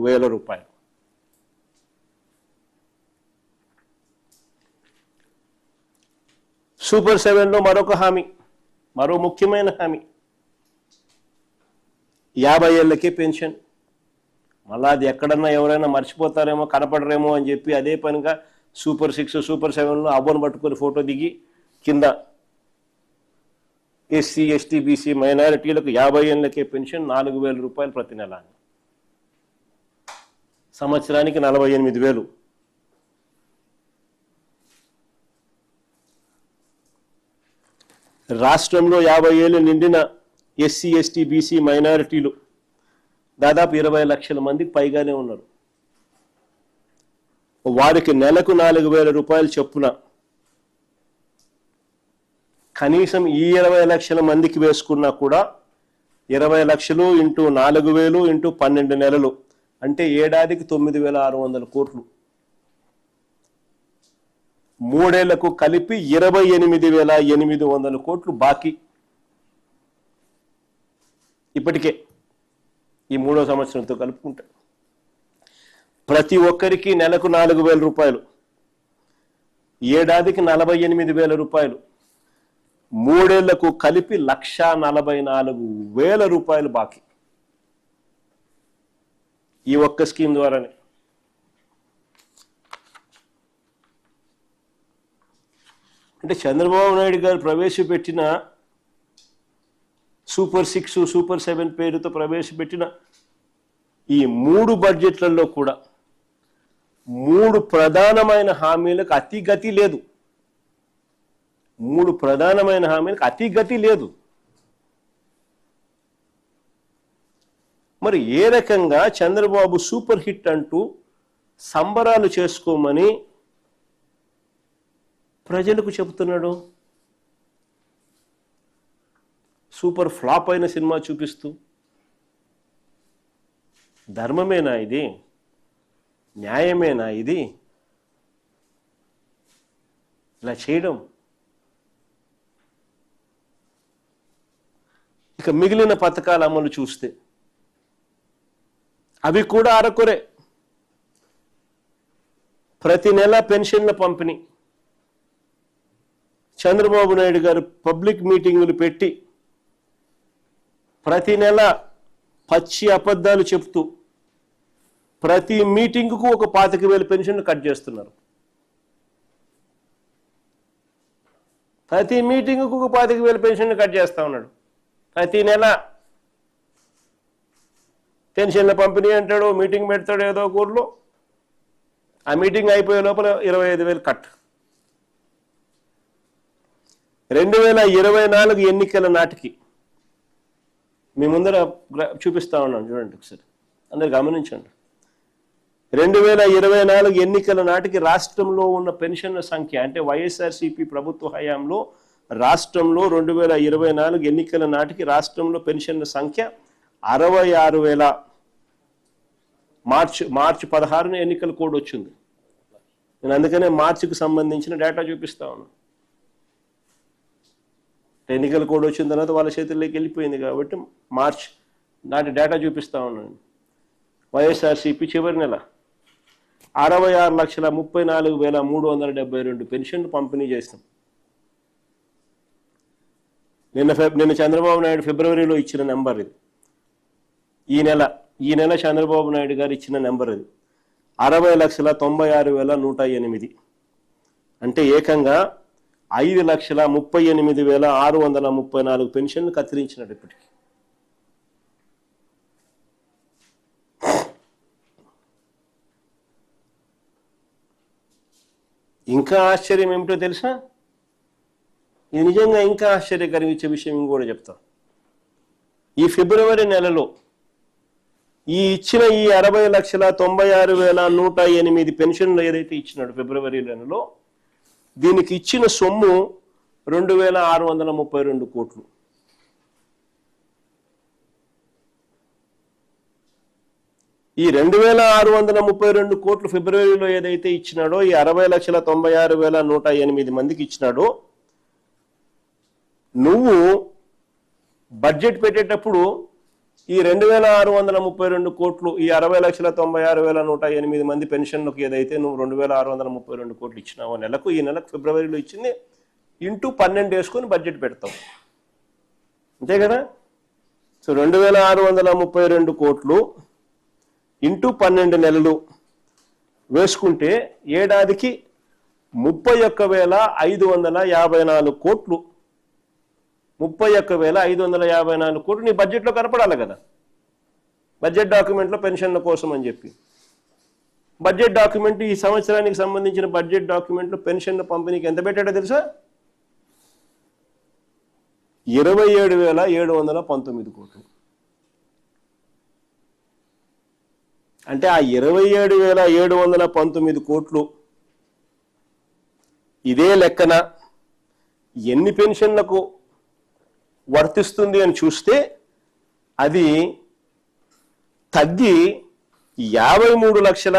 4,00,000 రూపాయలు. సూపర్ 7లో మరొక హామీ, మరో ముఖ్యమైన హామీ, 50 ఏళ్ళకే పెన్షన్. మళ్ళీ అది ఎక్కడన్నా ఎవరైనా మర్చిపోతారేమో, కనపడరేమో అని చెప్పి అదే పనిగా సూపర్ 6, సూపర్ 7లో అవ్వను పట్టుకొని ఫోటో దిగి కింద ఎస్సీ, ఎస్టీ, బీసీ మైనారిటీలకు 50 ఏళ్ళకే పెన్షన్ 4,000 రూపాయలు ప్రతి నెల, సంవత్సరానికి 48,000. రాష్ట్రంలో 50 ఏళ్ళు నిండిన ఎస్సీ, ఎస్టీ, బీసీ మైనారిటీలు దాదాపు 20 లక్షల మందికి పైగానే ఉన్నారు. వారికి నెలకు 4,000 రూపాయలు చొప్పున కనీసం ఈ 20 లక్షల మందికి వేసుకున్నా కూడా 20 లక్షలు ఇంటూ 4,000 ఇంటూ 12 నెలలు అంటే ఏడాదికి 9,600 కోట్లు. 3 ఏళ్లకు కలిపి 28,800 కోట్లు బాకీ ఇప్పటికే ఈ 3వ సంవత్సరంతో కలుపుకుంటే. ప్రతి ఒక్కరికి నెలకు 4,000 రూపాయలు, ఏడాదికి 48,000 రూపాయలు, 3 ఏళ్లకు కలిపి 1,44,000 రూపాయలు బాకీ ఈ ఒక్క స్కీమ్ ద్వారానే. అంటే చంద్రబాబు నాయుడు గారు ప్రవేశపెట్టిన సూపర్ 6, సూపర్ 7 పేరుతో ప్రవేశపెట్టిన ఈ 3 బడ్జెట్లలో కూడా 3 ప్రధానమైన హామీలకు అతిగతి లేదు. 3 ప్రధానమైన హామీలకు అతిగతి లేదు. మరి ఏ రకంగా చంద్రబాబు సూపర్ హిట్ అంటూ సంబరాలు చేసుకోమని ప్రజలకు చెబుతున్నాడు? సూపర్ ఫ్లాప్ అయిన సినిమా చూపిస్తూ. ధర్మమేనా ఇది? న్యాయమేనా ఇది ఇలా చేయడం? ఇక మిగిలిన పథకాల అమలు చూస్తే అవి కూడా అరకొరే. ప్రతి నెల పెన్షన్ల పంపిణీ చంద్రబాబు నాయుడు గారు పబ్లిక్ మీటింగులు పెట్టి ప్రతి నెల పచ్చి అబద్ధాలు చెప్తూ ప్రతి మీటింగుకు ఒక 25,000 పెన్షన్లు కట్ చేస్తున్నారు. ప్రతి మీటింగుకు ఒక 25,000 పెన్షన్లు కట్ చేస్తా ఉన్నాడు. ప్రతి నెల పెన్షన్ల పంపిణీ అంటాడు, మీటింగ్ పెడతాడు ఏదో ఊర్లో, ఆ మీటింగ్ అయిపోయే లోపల 25,000 కట్. 2024 ఎన్నికల నాటికి మీ ముందర చూపిస్తా ఉన్నాను, చూడండి ఒకసారి, అందరు గమనించండి. 2024 ఎన్నికల నాటికి రాష్ట్రంలో ఉన్న పెన్షన్ల సంఖ్య, అంటే వైఎస్ఆర్సీపీ ప్రభుత్వ హయాంలో రాష్ట్రంలో 2024 ఎన్నికల నాటికి రాష్ట్రంలో పెన్షన్ల సంఖ్య 66,000. మార్చి 16న ఎన్నికల కోడ్ వచ్చింది. నేను అందుకనే మార్చికి సంబంధించిన డేటా చూపిస్తా ఉన్నాను. ఎన్నికల కోడ్ వచ్చిన తర్వాత వాళ్ళ చేతుల్లోకి వెళ్ళిపోయింది కాబట్టి మార్చ్ నాటి డేటా చూపిస్తా ఉన్నాను. వైఎస్ఆర్సీపీ చివరి నెల 66,34,372 పెన్షన్లు పంపిణీ చేస్తాం. నిన్న చంద్రబాబు నాయుడు ఫిబ్రవరిలో ఇచ్చిన నెంబర్ ఇది. ఈ నెల చంద్రబాబు నాయుడు గారు ఇచ్చిన నెంబర్ ఇది 60,96,108. అంటే ఏకంగా 5,38,634 పెన్షన్లు కత్తిరించినట్టు ఇప్పటికి. ఇంకా ఆశ్చర్యం ఏమిటో తెలుసా? ఇది నిజంగా ఇంకా ఆశ్చర్యకరించే విషయం ఇంకోటి చెప్తా. ఈ ఫిబ్రవరి నెలలో ఇచ్చిన ఈ 60,96,108 పెన్షన్లు ఏదైతే ఇచ్చినాడు ఫిబ్రవరి నెలలో, దీనికి ఇచ్చిన సొమ్ము 2,632 కోట్లు. ఈ 2,632 కోట్లు ఫిబ్రవరిలో ఏదైతే ఇచ్చినాడో, ఈ 60,96,108 మందికి ఇచ్చినాడో, నువ్వు బడ్జెట్ పెట్టేటప్పుడు ఈ 2632 కోట్లు, ఈ 60,96,108 మంది పెన్షన్లకు ఏదైతే నువ్వు 2632 కోట్లు ఇచ్చినావో నెలకు, ఈ నెలకు ఫిబ్రవరిలో ఇచ్చింది ఇంటూ 12 వేసుకొని బడ్జెట్ పెడతావు, అంతే కదా. సో 2632 కోట్లు ఇంటూ 12 నెలలు వేసుకుంటే ఏడాదికి 31,554 కోట్లు, 31,554 కోట్లు నీ బడ్జెట్లో కనపడాలి కదా, బడ్జెట్ డాక్యుమెంట్లో పెన్షన్ల కోసం అని చెప్పి. బడ్జెట్ డాక్యుమెంట్, ఈ సంవత్సరానికి సంబంధించిన బడ్జెట్ డాక్యుమెంట్లో పెన్షన్ల పంపిణీకి ఎంత పెట్టాడో తెలుసా? 27,719 కోట్లు. అంటే ఆ 27,719 కోట్లు ఇదే లెక్కన ఎన్ని పెన్షన్లకు వర్తిస్తుంది అని చూస్తే అది తగ్గి 53,00,000